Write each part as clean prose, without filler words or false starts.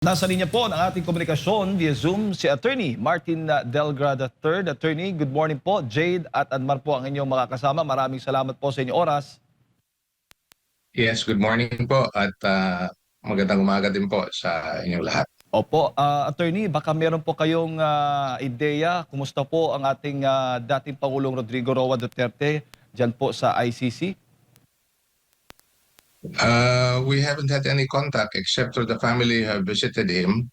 Nasa linya po ng ating komunikasyon via Zoom si Attorney Martin Delgrada III. Attorney, good morning po. Jade at Anmar po ang inyong makakasama. Maraming salamat po sa inyong oras. Yes, good morning po at magandang umaga din po sa inyong lahat. Opo, Attorney, baka meron po kayong ideya. Kumusta po ang ating dating Pangulong Rodrigo Roa Duterte dyan po sa ICC? We haven't had any contact except for the family who have visited him.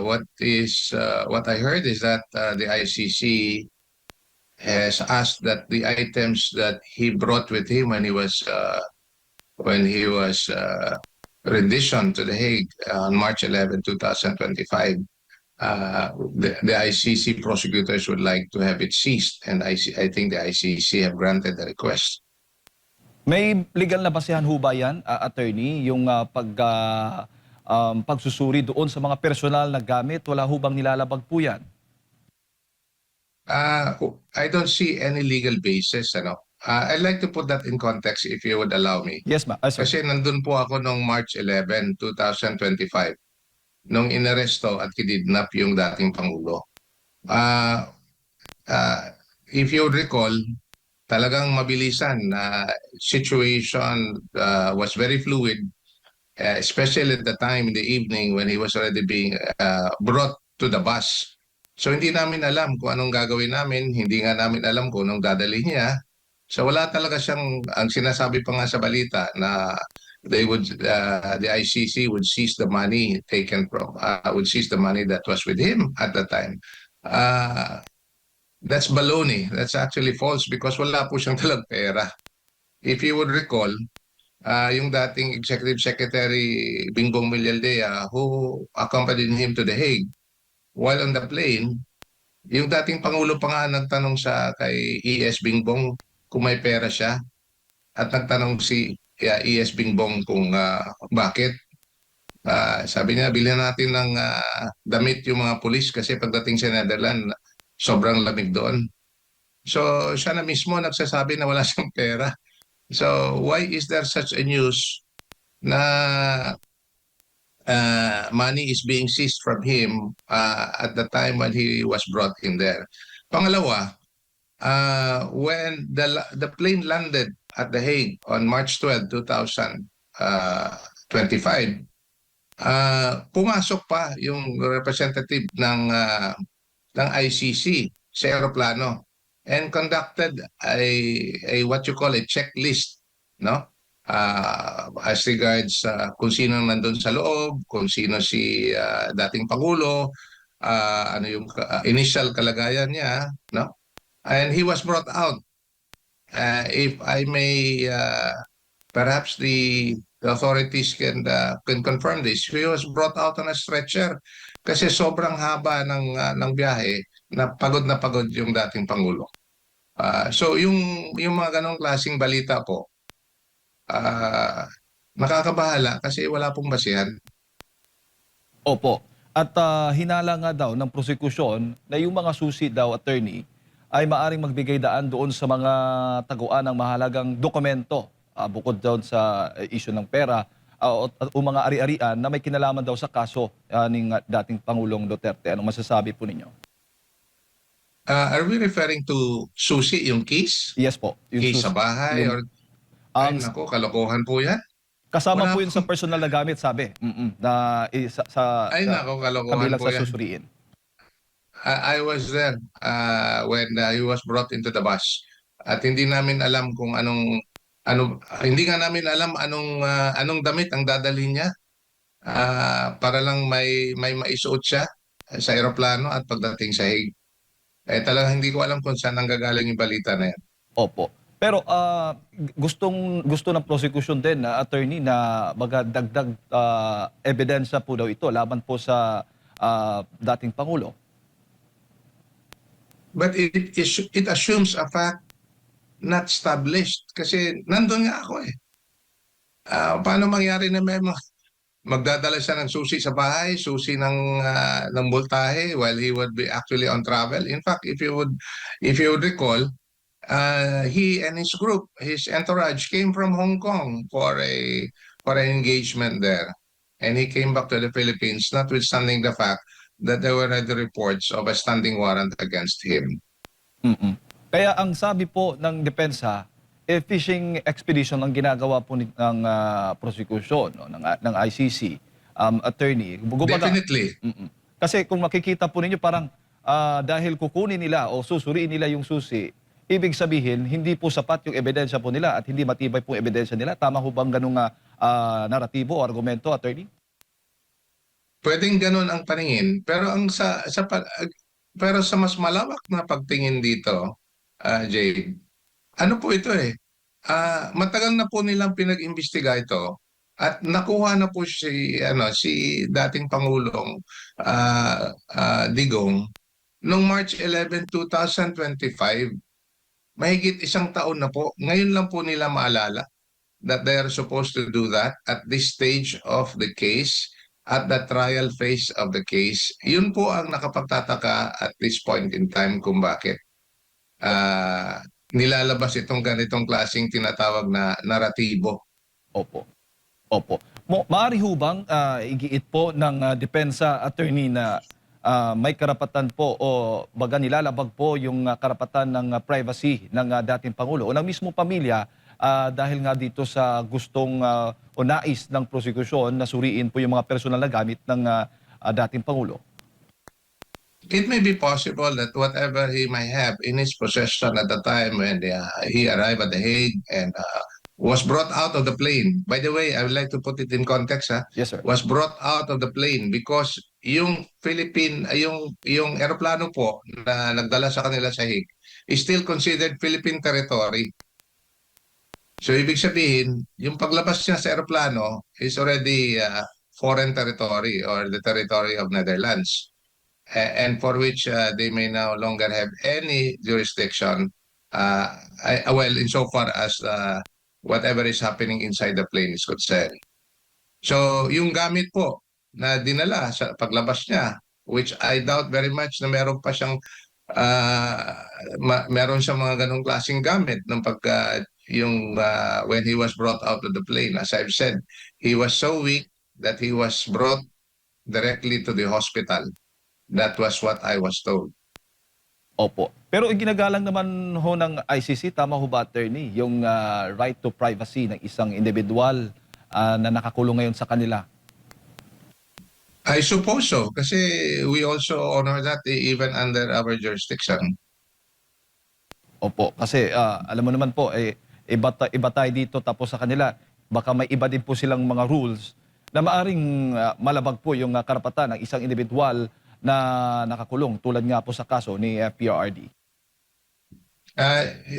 What I heard is that the ICC has asked that the items that he brought with him when he was renditioned to The Hague on March 11, 2025. The ICC prosecutors would like to have it seized, and I think the ICC have granted the request. May legal na basehan ho ba yan, Attorney, yung pagsusuri doon sa mga personal na gamit? Wala ho bang nilalabag po yan? I don't see any legal basis. I'd like to put that in context if you would allow me. Yes, ma. Sir. Kasi nandun po ako noong March 11, 2025, nung inaresto at kidnap yung dating Pangulo. Uh, uh, if you recall, talagang mabilisan na situation was very fluid, especially at the time in the evening when he was already being brought to the bus. So hindi namin alam kung anong gagawin namin, hindi nga namin alam kung anong dadalhin niya. So wala talaga siyang, ang sinasabi pa nga sa balita na the ICC would seize the money would seize the money that was with him at the time. That's baloney. That's actually false because wala po siyang talang pera. If you would recall, yung dating Executive Secretary Bingbong Villaldea who accompanied him to The Hague, while on the plane, yung dating Pangulo pa nga nagtanong kay E.S. Bingbong kung may pera siya at nagtanong si E.S. Bingbong kung bakit. Sabi niya, bilhin natin ng damit yung mga pulis kasi pagdating sa Netherlands, sobrang lamig doon. So siya na mismo nagsasabi na wala siyang pera. So why is there such a news na money is being seized from him at the time when he was brought in there? Pangalawa, when the plane landed at The Hague on March 12, 2025, pumasok pa yung representative ng ICC sa aeroplano and conducted a what you call a checklist, no? As regards kung sino nandun sa loob, kung sino si dating Pangulo, ano yung initial kalagayan niya, no? And he was brought out. If I may, perhaps the authorities can confirm this. He was brought out on a stretcher kasi sobrang haba ng biyahe na pagod yung dating Pangulo. So yung mga ganong klaseng balita po, nakakabahala kasi wala pong basihan. Opo. At hinala nga daw ng prosekusyon na yung mga susi daw, Attorney, ay maaring magbigay daan doon sa mga taguan ng mahalagang dokumento bukod doon sa issue ng pera o mga ari-arian na may kinalaman daw sa kaso ng dating Pangulong Duterte. Anong masasabi po ninyo? Are we referring to susi, yung case? Yes po. Yung Case sa bahay? Ay, naku, kalokohan po yan. kasama Wala po yun sa pong, personal na gamit, sabi. Na ay naku, kalokohan kabilang po sa yan. susuriin. I was there when he was brought into the bus. At hindi namin alam kung hindi nga namin alam anong damit ang dadalhin niya para lang may maisuot siya sa eroplano at pagdating sa Hague. Talagang hindi ko alam kung saan nanggagaling yung balita na yan. Opo. Pero gusto ng prosecution din na attorney na magdagdag ebidensya po daw ito laban po sa dating Pangulo. But it assumes a fact not established kasi nandun nga ako eh. Paano mangyari na may magdadala siya ng susi sa bahay, susi ng multahe while he would be actually on travel? In fact, if you would recall, he and his group, his entourage came from Hong Kong for an engagement there. and he came back to the Philippines, notwithstanding the fact that there were already reports of a standing warrant against him. Mm. Kaya ang sabi po ng depensa, fishing expedition ang ginagawa po ng prosecution, no, ng ICC attorney. Kumbaga, Definitely. kasi kung makikita po ninyo parang dahil kukunin nila o susuriin nila yung susi, ibig sabihin hindi po sapat yung ebidensya po nila at hindi matibay po yung ebidensya nila. Tama ho bang ganung naratibo o argumento, attorney? Pwedeng ganun ang paningin, pero pero sa mas malawak na pagtingin dito, Jade, ano po ito eh? Matagal na po nilang pinag-imbestiga ito at nakuha na po si dating Pangulong Digong noong March 11, 2025. Mahigit isang taon na po. Ngayon lang po nila maalala that they are supposed to do that at this stage of the case, at the trial phase of the case. Yun po ang nakapagtataka at this point in time kung bakit nilalabas itong ganitong klaseng tinatawag na naratibo. Opo. Opo. Maaari ho bang igiit po ng depensa attorney na may karapatan po o baga nilalabag po yung karapatan ng privacy ng dating Pangulo o ng mismo pamilya dahil nga dito sa gustong o nais ng prosekusyon na suriin po yung mga personal na gamit ng dating Pangulo? It may be possible that whatever he might have in his possession at the time when he arrived at The Hague and was brought out of the plane. By the way, I would like to put it in context. Yes, sir. Was brought out of the plane because yung yung eroplano po na nagdala sa kanila sa Hague is still considered Philippine territory. So ibig sabihin, yung paglabas niya sa eroplano is already foreign territory or the territory of Netherlands. And for which they may no longer have any jurisdiction, well, insofar as whatever is happening inside the plane is concerned. So, yung gamit po na dinala sa paglabas niya, which I doubt very much na meron pa siyang meron siyang mga ganong klaseng gamit ng when he was brought out of the plane. As I've said, he was so weak that he was brought directly to the hospital. That was what I was told. Opo. Pero ginagalang naman ho ng ICC, tama ho ba, attorney, yung right to privacy ng isang individual na nakakulong ngayon sa kanila? I suppose so, kasi we also honor that even under our jurisdiction. Opo, kasi alam mo naman po, iba tayo dito tapos sa kanila, baka may iba din po silang mga rules na maaring malabag po yung karapatan ng isang individual na nakakulong tulad nga po sa kaso ni PRRD.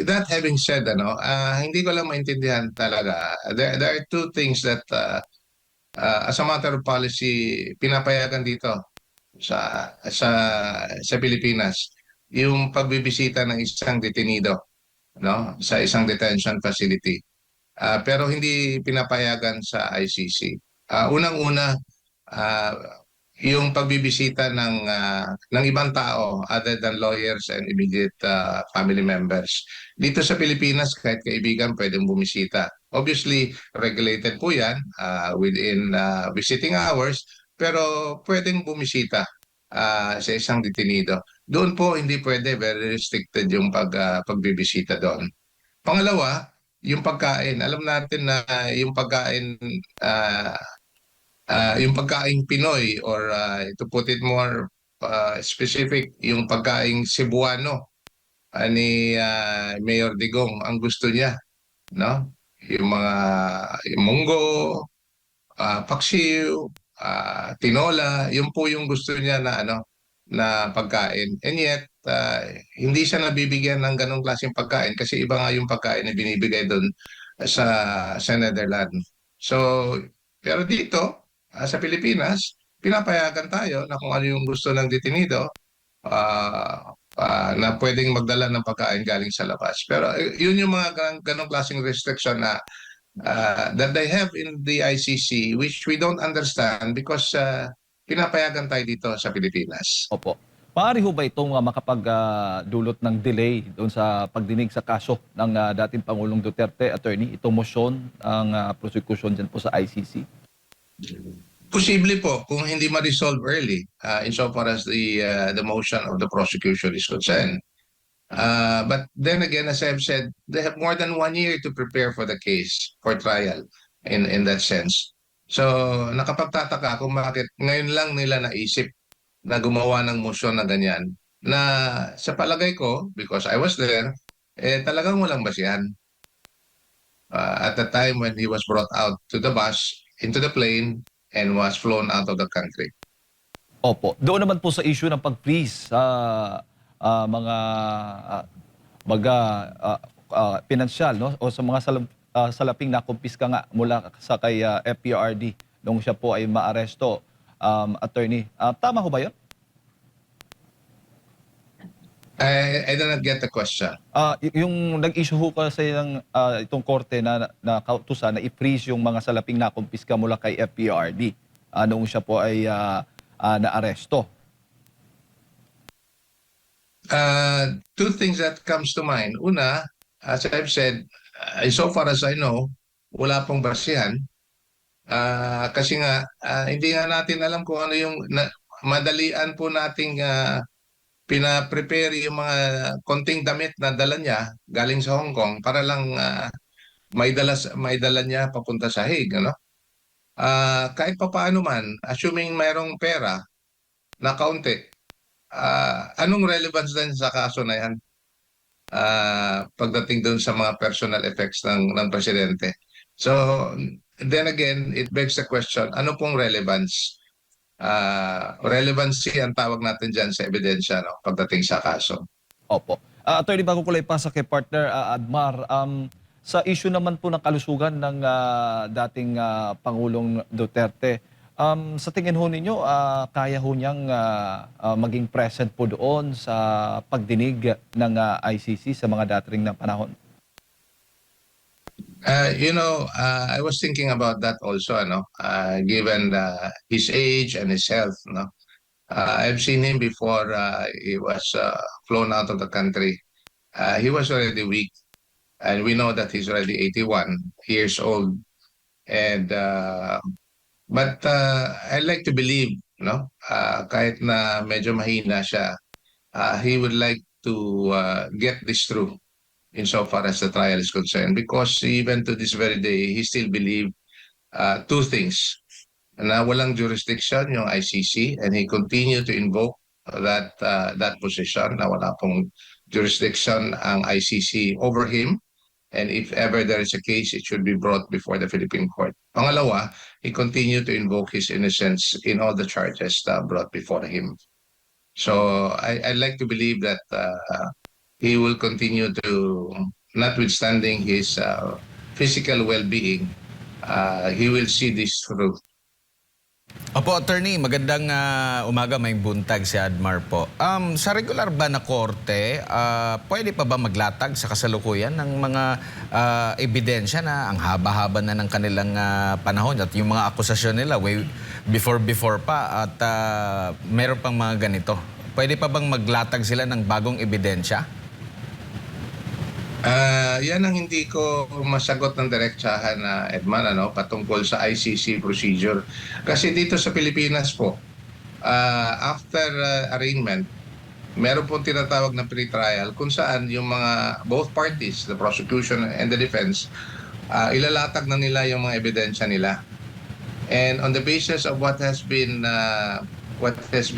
That having said, hindi ko lang maintindihan talaga. There are two things that as a matter of policy, pinapayagan dito sa Pilipinas. Yung pagbibisita ng isang detenido, no, sa isang detention facility. Pero hindi pinapayagan sa ICC. Unang-una, yung pagbibisita ng ibang tao other than lawyers and immediate family members. Dito sa Pilipinas, kahit kaibigan pwedeng bumisita. Obviously, regulated po yan within visiting hours, pero pwedeng bumisita sa isang detenido. Doon po hindi pwede, very restricted yung pagbibisita doon. Pangalawa, yung pagkain. Alam natin na yung pagkain yung pagkaing Pinoy or to put it more specific, yung pagkaing Cebuano ni Mayor Digong, ang gusto niya, no? Yung mga yung munggo, paksiw, tinola, yun po yung gusto niya na na pagkain. And yet hindi siya nabibigyan ng ganong klaseng pagkain kasi iba nga yung pagkain na binibigay doon sa Netherlands. So, pero dito, sa Pilipinas, pinapayagan tayo na kung ano yung gusto ng detenido, na pwedeng magdala ng pagkain galing sa labas. Pero yun yung mga ganong klaseng restriction na that they have in the ICC, which we don't understand because pinapayagan tayo dito sa Pilipinas. Opo. Maaari ho ba itong makapagdulot ng delay doon sa pagdinig sa kaso ng dating Pangulong Duterte, attorney, itong motion ang prosecution dyan po sa ICC? Posible po kung hindi ma-resolve early insofar as the motion of the prosecution is concerned. But then again, as I've said, they have more than 1 year to prepare for the case, for trial, in that sense. So, nakapagtataka kung bakit ngayon lang nila naisip na gumawa ng motion na ganyan, na sa palagay ko, because I was there, talagang walang basihan. At the time when he was brought out to the bus, into the plane, and was flown out of the country. Opo. Doon naman po sa issue ng pag-freeze sa mga baga pinansyal, no, o sa mga salaping na kumpiska nga mula sa kay FPRD nung siya po ay maaresto, attorney. Tama ho ba 'yon? I do not get the question. Yung nag-issue ho kasi ng itong korte na kautusan na i-freeze yung mga salaping na kumpiska mula kay FPRD noong siya po ay naaresto. Two things that comes to mind. Una, as I've said, so far as I know, wala pong basihan. Kasi nga, hindi nga natin alam kung ano yung madalian po nating pina-prepare yung mga konting damit na dala niya galing sa Hong Kong para lang may dala niya papunta sa Hague, ano? Kahit pa paano man, assuming mayroong pera na kaunti, anong relevance din sa kaso na yan? Pagdating doon sa mga personal effects ng presidente. So, then again, it begs the question, ano pong relevance? Relevancy ang tawag natin dyan sa ebidensya, no, pagdating sa kaso. Opo. Attorney, bago ko lang ipasa kay partner Admar, sa issue naman po ng kalusugan ng dating Pangulong Duterte, sa tingin ho ninyo, kaya ho niyang maging present po doon sa pagdinig ng ICC sa mga darating na panahon? I was thinking about that also, ano, given his age and his health, no. I've seen him before he was flown out of the country. He was already weak, and we know that he's already 81 years old. And but I like to believe, no, kahit na medyo mahina siya, he would like to get this through insofar as the trial is concerned, because even to this very day, he still believe two things: na walang jurisdiction yung ICC, and he continue to invoke that position na wala pong jurisdiction ang ICC over him, and if ever there is a case, it should be brought before the Philippine court. Pangalawa, he continue to invoke his innocence in all the charges brought before him. So I like to believe that he will continue to, notwithstanding his physical well-being, he will see this through. Opo, attorney, magandang umaga, may buntag si Admar po. Sa regular ba na korte, pwede pa ba maglatag sa kasalukuyan ng mga ebidensya na ang haba-haba na ng kanilang panahon at yung mga akusasyon nila way before pa at meron pang mga ganito? Pwede pa bang maglatag sila ng bagong ebidensya? Yan ang hindi ko masagot ng direktsahan na Edman, ano, patungkol sa ICC procedure. Kasi dito sa Pilipinas po, after arraignment, meron po tinatawag na pre-trial kung saan yung mga both parties, the prosecution and the defense, ilalatag na nila yung mga ebidensya nila. And on the basis of what has been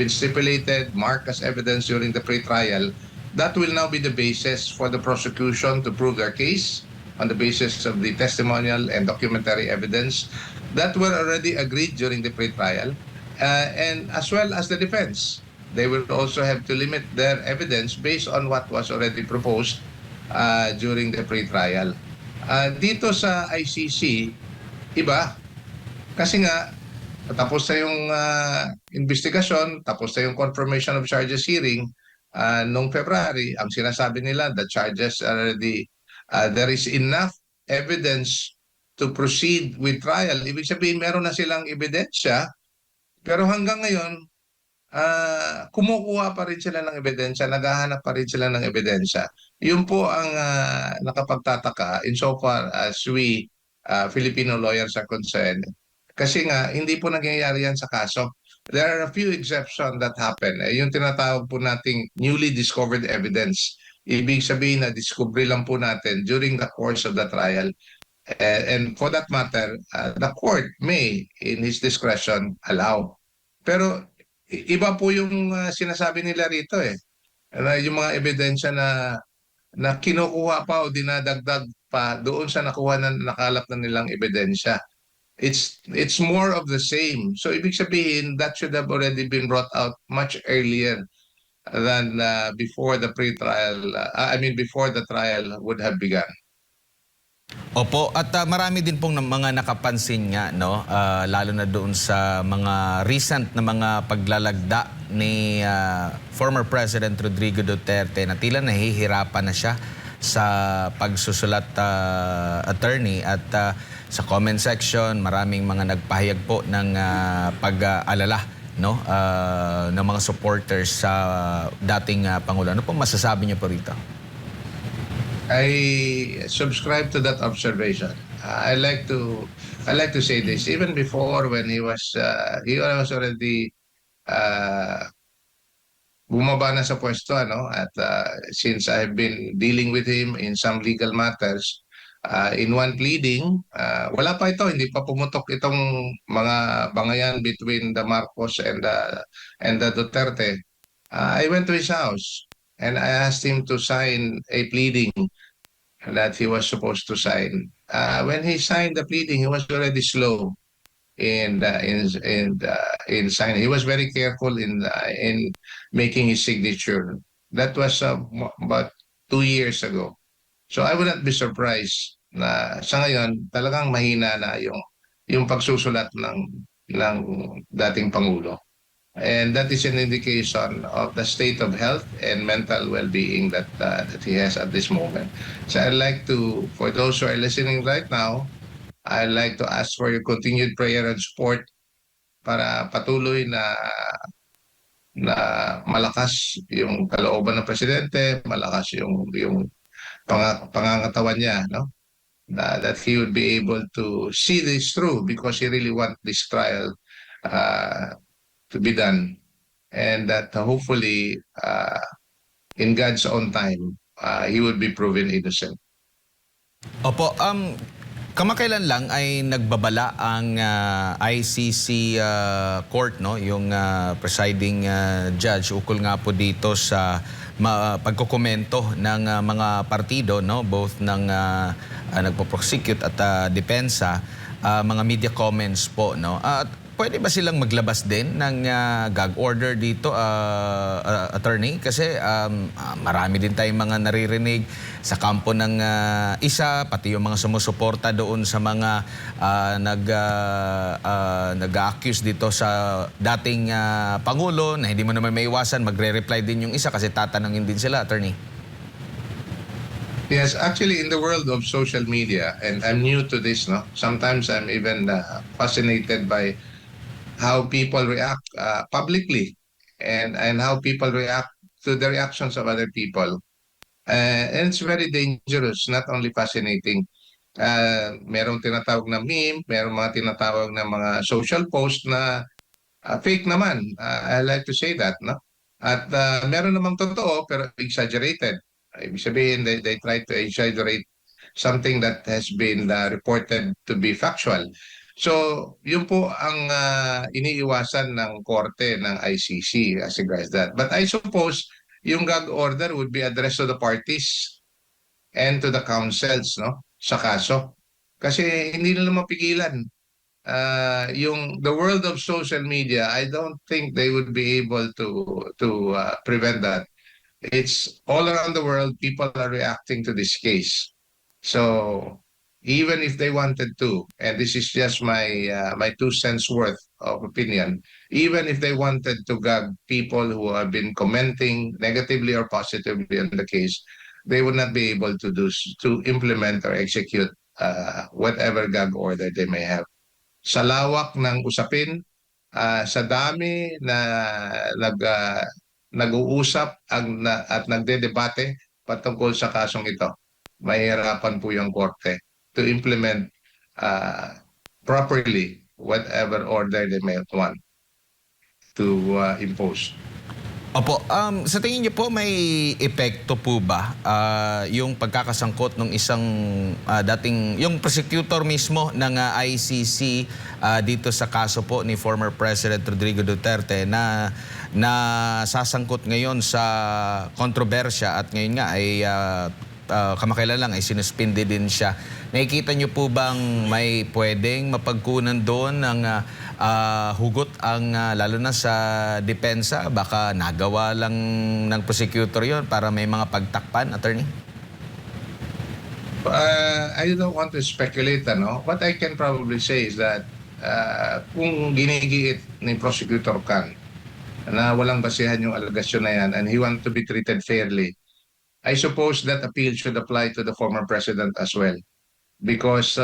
stipulated, marked as evidence during the pre-trial, that will now be the basis for the prosecution to prove their case on the basis of the testimonial and documentary evidence that were already agreed during the pre-trial, and as well as the defense. They will also have to limit their evidence based on what was already proposed during the pre-trial. Dito sa ICC, iba. Kasi nga, tapos na yung investigasyon, tapos na yung confirmation of charges hearing, noong February, ang sinasabi nila, the charges are already, there is enough evidence to proceed with trial. Ibig sabihin, meron na silang ebidensya, pero hanggang ngayon, kumukuha pa rin sila ng ebidensya, naghahanap pa rin sila ng ebidensya. Yun po ang nakapagtataka insofar as we Filipino lawyers are concerned. Kasi nga, hindi po nangyayari yan sa kaso. There are a few exceptions that happen. Yung tinatawag po nating newly discovered evidence. Ibig sabihin na discovery lang po natin during the course of the trial. And for that matter, the court may, in his discretion, allow. Pero iba po yung sinasabi nila rito eh. Yung mga ebidensya na kinukuha pa o dinadagdag pa doon sa nakuha na nakalap na nilang ebidensya. It's more of the same. So ibig sabihin that should have already been brought out much earlier than before the pre-trial. Before the trial would have begun. Opo, at marami din pong mga nakapansin nga, no? Lalo na doon sa mga recent na mga paglalagda ni former President Rodrigo Duterte na tila nahihirapan na siya sa pagsusulat, attorney, at sa comment section maraming mga nagpahayag po ng pag-alala, no? Ng mga supporters sa dating Pangulo. Ano po masasabi niyo po rito? I subscribe to that observation. I like to say this. Even before, when he was already uh, bumaba na sa pwesto, ano, at since I've been dealing with him in some legal matters, in one pleading, wala pa ito, hindi pa pumutok itong mga bangayan between the Marcos and the Duterte. I went to his house and I asked him to sign a pleading that he was supposed to sign. When he signed the pleading, he was already slow in signing. He was very careful in making his signature. That was about 2 years ago. So I would not be surprised na sa ngayon talagang mahina na yung pagsusulat ng dating Pangulo. And that is an indication of the state of health and mental well-being that he has at this moment. So I'd like to, for those who are listening right now, I'd like to ask for your continued prayer and support para patuloy na malakas yung kalooban ng presidente, malakas yung pangangatawan niya, no? That he would be able to see this through because he really wants this trial to be done, and that hopefully in God's own time he would be proven innocent. Opo, kamakailan lang ay nagbabala ang ICC court, no, yung presiding judge ukol nga po dito sa pagkokomento ng mga partido, no, both ng nagpo-prosecute at depensa, mga media comments po, no. At pwede ba silang maglabas din ng gag order dito, attorney? Kasi marami din tayong mga naririnig sa kampo ng isa, pati yung mga sumusuporta doon sa mga nag-accuse dito sa dating Pangulo na hindi mo naman maiwasan, magre-reply din yung isa kasi tatanungin din sila, attorney. Yes, actually in the world of social media, and I'm new to this, no? Sometimes I'm even fascinated by how people react publicly and how people react to the reactions of other people. And it's very dangerous, not only fascinating. Merong tinatawag na meme, merong mga tinatawag na mga social post na fake naman. I like to say that, no? At meron namang totoo pero exaggerated. Ibig sabihin, they try to exaggerate something that has been reported to be factual. So, yun po ang iniiwasan ng korte ng ICC as regards that. But I suppose yung gag order would be addressed to the parties and to the counsels, no, sa kaso. Kasi hindi nila mapigilan. The world of social media, I don't think they would be able to prevent that. It's all around the world, people are reacting to this case. So even if they wanted to, and this is just my 2 cents worth of opinion, even if they wanted to gag people who have been commenting negatively or positively on the case, they would not be able to implement or execute whatever gag order they may have. Sa lawak ng usapin, sa dami na nag-uusap at nagdedebate patungkol sa kasong ito, mahihirapan po yung korte to implement properly whatever order they may want to impose. Opo, sa tingin niyo po may epekto po ba yung pagkakasangkot ng isang dating, yung prosecutor mismo ng ICC dito sa kaso po ni former President Rodrigo Duterte na sasangkot ngayon sa kontrobersya at ngayon nga ay kamakailan lang ay sinuspindi din siya. Nakikita niyo po bang may pwedeng mapagkunan doon ng hugot ang lalo na sa depensa? Baka nagawa lang ng prosecutor yon para may mga pagtakpan, attorney? I don't want to speculate, ano? What I can probably say is that kung ginigiit ni Prosecutor Kang na walang basihan yung alegasyon na yan and he want to be treated fairly, I suppose that appeal should apply to the former president as well. Because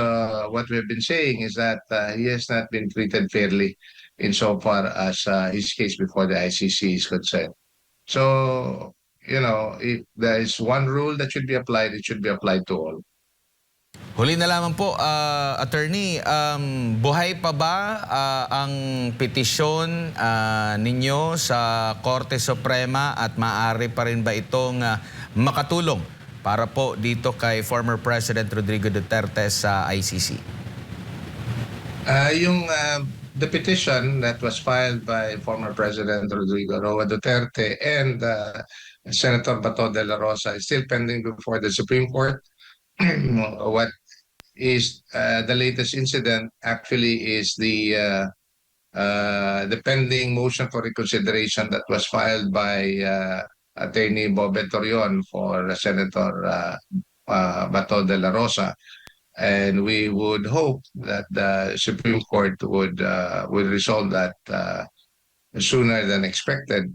what we've been saying is that he has not been treated fairly insofar as his case before the ICC is concerned. So, you know, if there is one rule that should be applied, it should be applied to all. Huli na lamang po, attorney, buhay pa ba ang petisyon ninyo sa Korte Suprema at maaari pa rin ba itong makatulong para po dito kay former President Rodrigo Duterte sa ICC? The petition that was filed by former President Rodrigo Roa Duterte and Senator Bato de la Rosa is still pending before the Supreme Court. What is the latest incident actually is the pending motion for reconsideration that was filed by Attorney Bob Torion for Senator Bato de la Rosa, and we would hope that the Supreme Court would resolve that sooner than expected,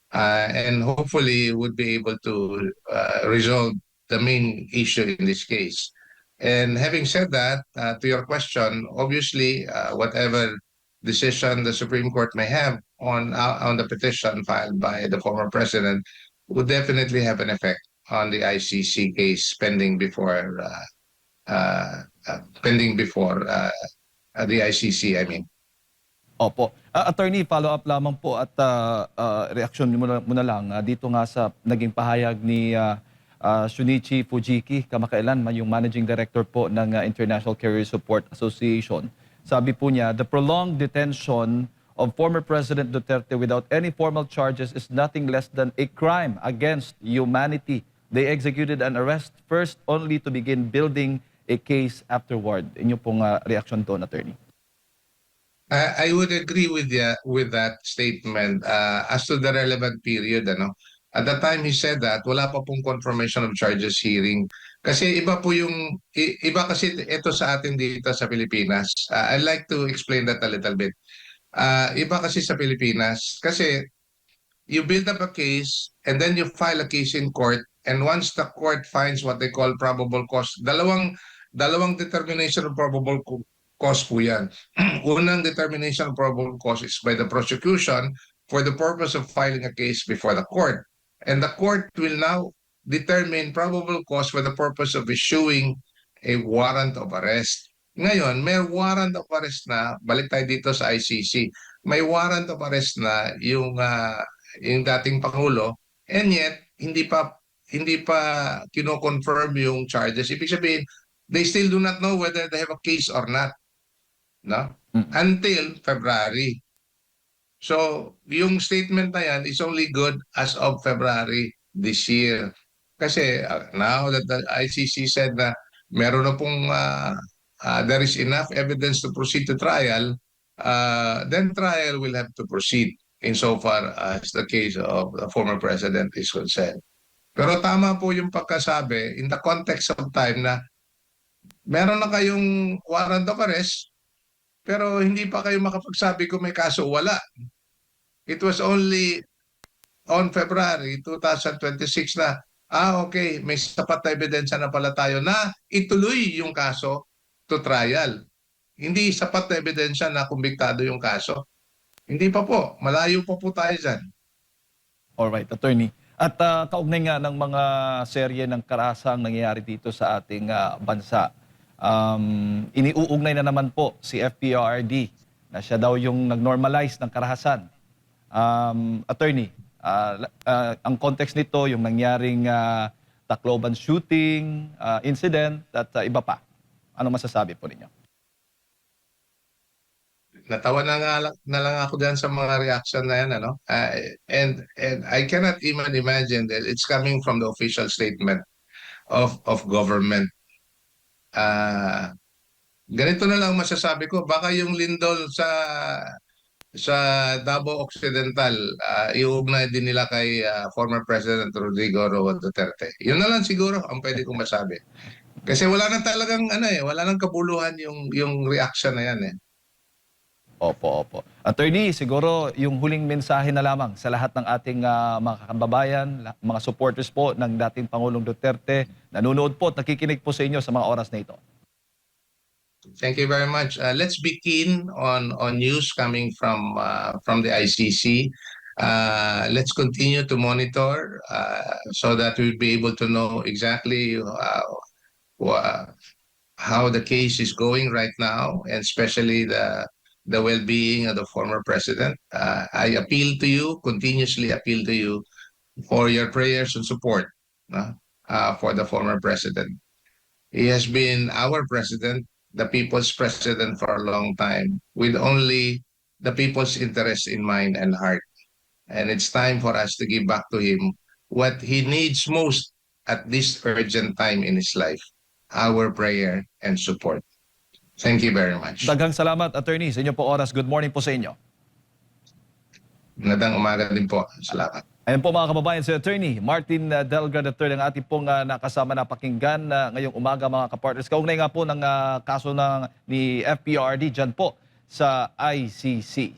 and hopefully would be able to resolve the main issue in this case. And having said that, to your question, obviously, whatever decision the Supreme Court may have on the petition filed by the former president would definitely have an effect on the ICC case pending before the ICC. I mean. Opo. Attorney, follow-up lamang po at reaksyon mo na lang dito nga sa naging pahayag ni Shunichi Fujiki, kamakailan, yung Managing Director po ng International Career Support Association. Sabi po niya, the prolonged detention of former President Duterte without any formal charges is nothing less than a crime against humanity. They executed an arrest first only to begin building a case afterward. Inyo pong reaksyon doon, attorney. I would agree with that statement as to the relevant period, ano. At the time he said that, wala pa pong confirmation of charges hearing. Kasi iba kasi ito sa atin dito sa Pilipinas. I'd like to explain that a little bit. Iba kasi sa Pilipinas, kasi you build up a case and then you file a case in court, and once the court finds what they call probable cause, dalawang determination of probable cause po yan. Unang determination of probable cause is by the prosecution for the purpose of filing a case before the court. And the court will now determine probable cause for the purpose of issuing a warrant of arrest. Ngayon, may warrant of arrest na, balik tayo dito sa ICC, may warrant of arrest na yung dating Pangulo, and yet hindi pa kino-confirm yung charges. Ibig sabihin, they still do not know whether they have a case or not, no? Until February. So, yung statement na yan is only good as of February this year. Kasi now that the ICC said na meron na pong there is enough evidence to proceed to trial, then trial will have to proceed insofar as the case of the former president is concerned. Pero tama po yung pagkasabi in the context of time na meron na kayong warrant of arrest, pero hindi pa kayo makapagsabi kung may kaso o wala. It was only on February 2026 na, okay, may sapat na ebidensya na pala tayo na ituloy yung kaso to trial. Hindi sapat na ebidensya na kumbiktado yung kaso. Hindi pa po. Malayo pa po tayo dyan. Alright, attorney. At kaugnay nga ng mga serye ng karasang nangyayari dito sa ating bansa, iniuugnay na naman po si FPRD na siya daw yung nag-normalize ng karahasan. Attorney, ang context nito, yung nangyaring Tacloban shooting incident at iba pa. Ano masasabi po ninyo? Natawa na lang ako dyan sa mga reaction na yan, ano? And I cannot even imagine that it's coming from the official statement of government. Ganito na lang masasabi ko, baka yung lindol sa Davao Occidental, iuugnay din nila kay former President Rodrigo Roa Duterte. Yun na lang siguro ang pwede kong masabi. Kasi wala nang talagang wala nang kabuluhan yung reaction na yan eh. Opo, opo. Attorney, siguro yung huling mensahe na lamang sa lahat ng ating mga kababayan, mga supporters po ng dating Pangulong Duterte, nanonood po at nakikinig po sa inyo sa mga oras na ito. Thank you very much. Let's be keen on news coming from the ICC. Let's continue to monitor so that we'll be able to know exactly how the case is going right now, and especially the well-being of the former president. I appeal to you, continuously appeal to you for your prayers and support for the former president. He has been our president, the people's president for a long time, with only the people's interest in mind and heart. And it's time for us to give back to him what he needs most at this urgent time in his life, our prayer and support. Thank you very much. Daghang salamat, Attorney, sa inyo po oras. Good morning po sa inyo. Magandang umaga din po. Salamat. Ayan po mga kababayan, si Attorney Martin Delgado III ang ating pong nakasama na pakinggan ngayong umaga mga kapartners. Kaugnay nga po ng kaso ni FPRD dyan po sa ICC.